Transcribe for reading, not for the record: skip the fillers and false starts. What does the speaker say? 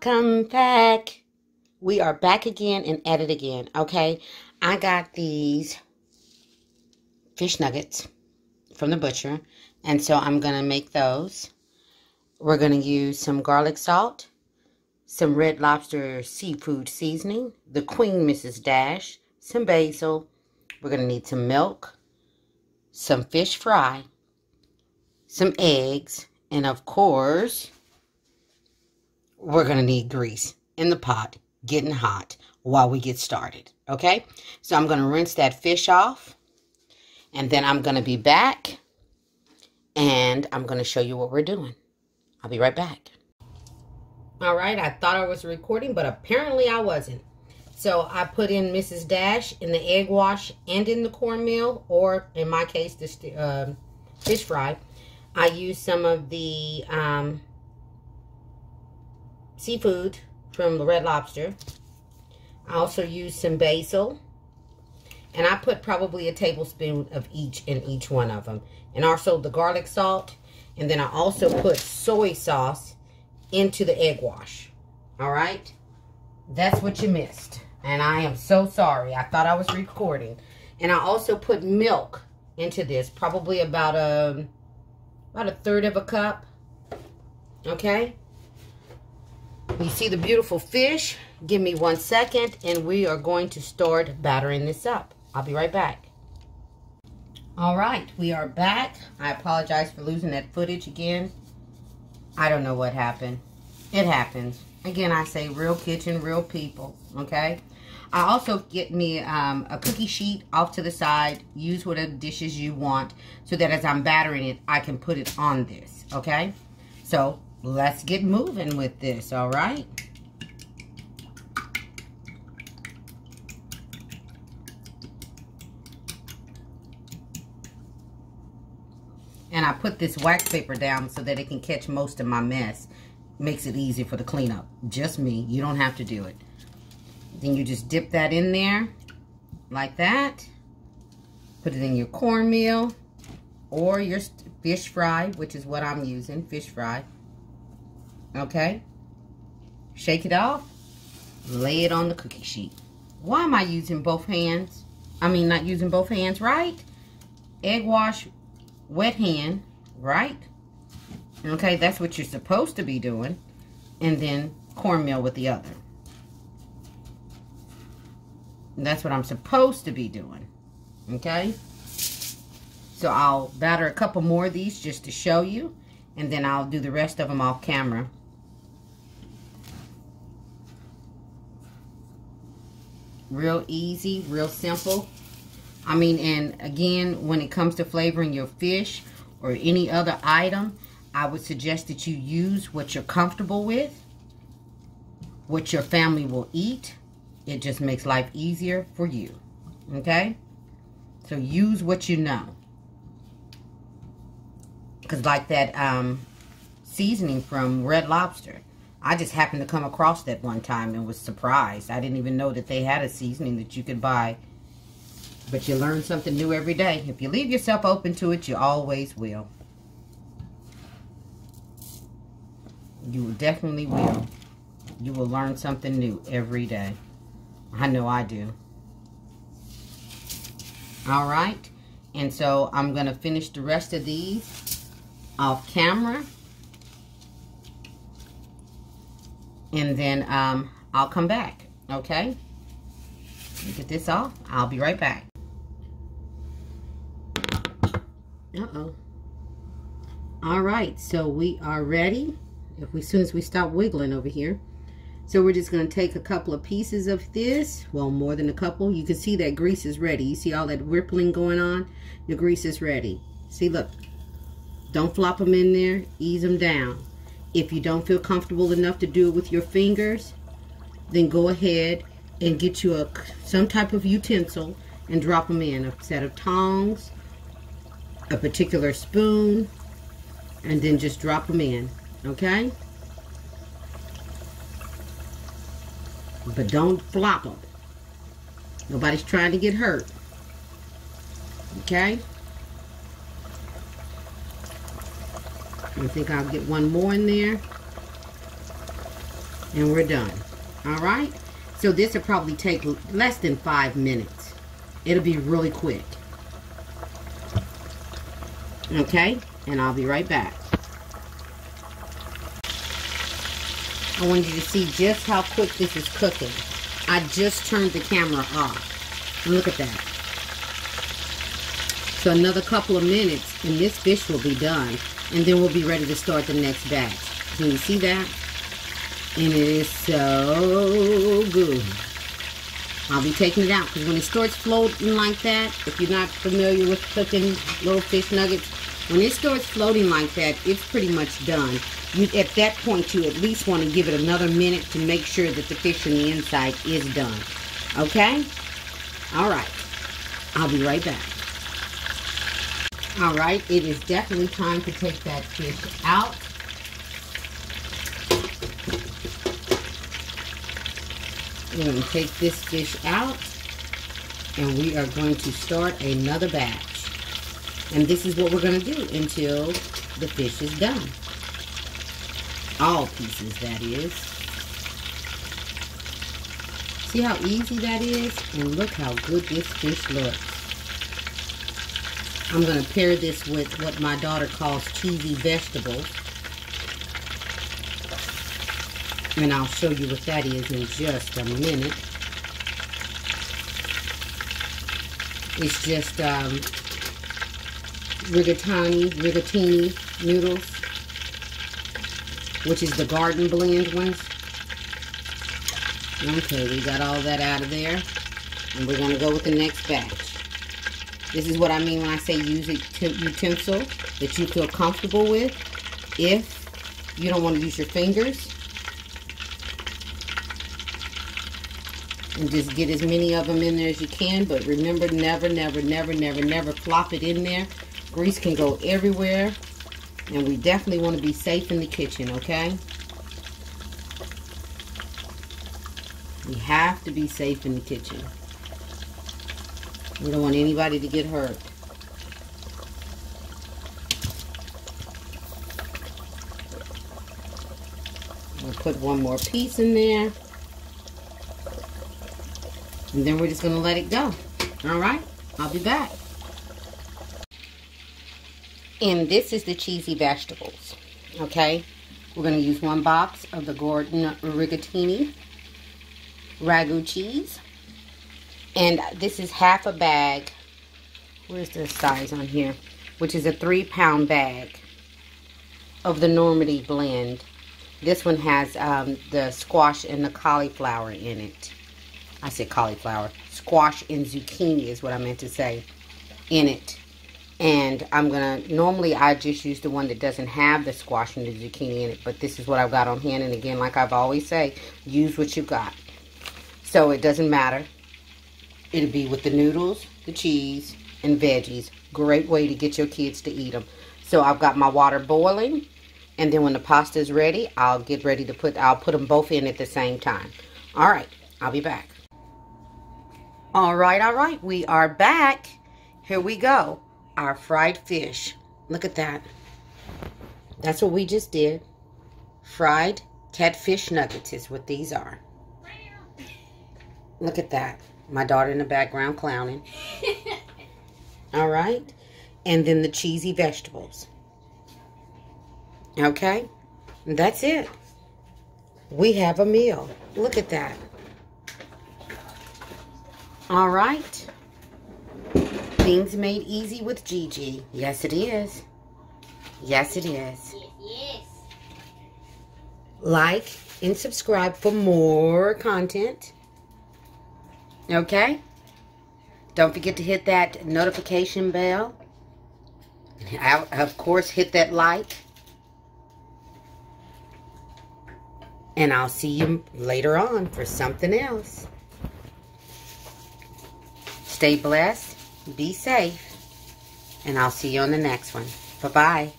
Welcome back. We are back again and at it again, okay? I got these fish nuggets from the butcher, and so I'm going to make those. We're going to use some garlic salt, some Red Lobster seafood seasoning, the Queen Mrs. Dash, some basil. We're going to need some milk, some fish fry, some eggs, and of course, we're going to need grease in the pot getting hot while we get started, okay? So I'm going to rinse that fish off, and then I'm going to be back, and I'm going to show you what we're doing. I'll be right back. All right, I thought I was recording, but apparently I wasn't. So I put in Mrs. Dash in the egg wash and in the cornmeal, or in my case, the fish fry. I used some of the seafood from the Red Lobster. I also used some basil, and I put probably a tablespoon of each in each one of them, and also the garlic salt, and then I also put soy sauce into the egg wash. All right, that's what you missed, and I am so sorry. I thought I was recording. And I also put milk into this, probably about a third of a cup. Okay. You see the beautiful fish? Give me 1 second, and we are going to start battering this up. I'll be right back. All right, we are back. I apologize for losing that footage again. I don't know what happened. It happens. Again, I say real kitchen, real people, okay? I also get me a cookie sheet off to the side. Use whatever dishes you want so that as I'm battering it, I can put it on this, okay? So let's get moving with this, all right? And I put this wax paper down so that it can catch most of my mess. Makes it easy for the cleanup. Just me. You don't have to do it. Then you just dip that in there like that. Put it in your cornmeal or your fish fry, which is what I'm using, fish fry. Okay, shake it off, lay it on the cookie sheet. Why am I using both hands? I mean, not using both hands, right? Egg wash, wet hand, right? Okay, that's what you're supposed to be doing. And then cornmeal with the other. And that's what I'm supposed to be doing. Okay? So I'll batter a couple more of these just to show you. And then I'll do the rest of them off camera. Real easy, real simple. I mean, and again, when it comes to flavoring your fish or any other item, I would suggest that you use what you're comfortable with, what your family will eat. It just makes life easier for you. Okay? So use what you know. Because like that seasoning from Red Lobster, I just happened to come across that one time and was surprised. I didn't even know that they had a seasoning that you could buy. But you learn something new every day. If you leave yourself open to it, you always will. You definitely will. You will learn something new every day. I know I do. All right. And so I'm going to finish the rest of these off camera. And then I'll come back, okay? Get this off. I'll be right back. Uh-oh. All right, so we are ready. As soon as we stop wiggling over here. So we're just going to take a couple of pieces of this. Well, more than a couple. You can see that grease is ready. You see all that rippling going on? The grease is ready. See, look. Don't flop them in there. Ease them down. If you don't feel comfortable enough to do it with your fingers, then go ahead and get you some type of utensil and drop them in. A set of tongs, a particular spoon, and then just drop them in, okay? But don't flop them. Nobody's trying to get hurt, okay? I think I'll get one more in there. And we're done. Alright? So this will probably take less than 5 minutes. It'll be really quick. Okay? And I'll be right back. I want you to see just how quick this is cooking. I just turned the camera off. Look at that. So another couple of minutes and this fish will be done. And then we'll be ready to start the next batch. Can you see that? And it is so good. I'll be taking it out because when it starts floating like that, if you're not familiar with cooking little fish nuggets, when it starts floating like that, it's pretty much done. At that point, you at least want to give it another minute to make sure that the fish on the inside is done. Okay? Alright. I'll be right back. Alright, it is definitely time to take that fish out. We're going to take this fish out and we are going to start another batch. And this is what we're going to do until the fish is done. All pieces, that is. See how easy that is? And look how good this fish looks. I'm going to pair this with what my daughter calls cheesy vegetables. And I'll show you what that is in just a minute. It's just rigatoni noodles, which is the garden blend ones. Okay, we got all that out of there. And we're going to go with the next batch. This is what I mean when I say use a utensil that you feel comfortable with. If you don't want to use your fingers. And just get as many of them in there as you can. But remember, never, never, never, never, never flop it in there. Grease can go everywhere. And we definitely want to be safe in the kitchen, okay? We have to be safe in the kitchen. We don't want anybody to get hurt. We'll put one more piece in there. And then we're just going to let it go. Alright? I'll be back. And this is the cheesy vegetables. Okay? We're going to use 1 box of the Gordon rigatoni ragu cheese. And this is half a bag. Where's the size on here? Which is a 3-pound bag of the Normandy blend. This one has the squash and the cauliflower in it. I said cauliflower. Squash and zucchini is what I meant to say in it. And I'm going to, normally I just use the one that doesn't have the squash and the zucchini in it. But this is what I've got on hand. And again, like I've always say, use what you got. So it doesn't matter. It'll be with the noodles, the cheese, and veggies. Great way to get your kids to eat them. So I've got my water boiling. And then when the pasta is ready, I'll get ready to I'll put them both in at the same time. All right, I'll be back. All right, we are back. Here we go. Our fried fish. Look at that. That's what we just did. Fried catfish nuggets is what these are. Look at that. My daughter in the background clowning. All right. And then the cheesy vegetables. Okay. And that's it. We have a meal. Look at that. All right. Things made easy with Gigi. Yes, it is. Yes, it is. Yes. Like and subscribe for more content. Okay? Don't forget to hit that notification bell. Of course, hit that like. And I'll see you later on for something else. Stay blessed. Be safe. And I'll see you on the next one. Bye-bye.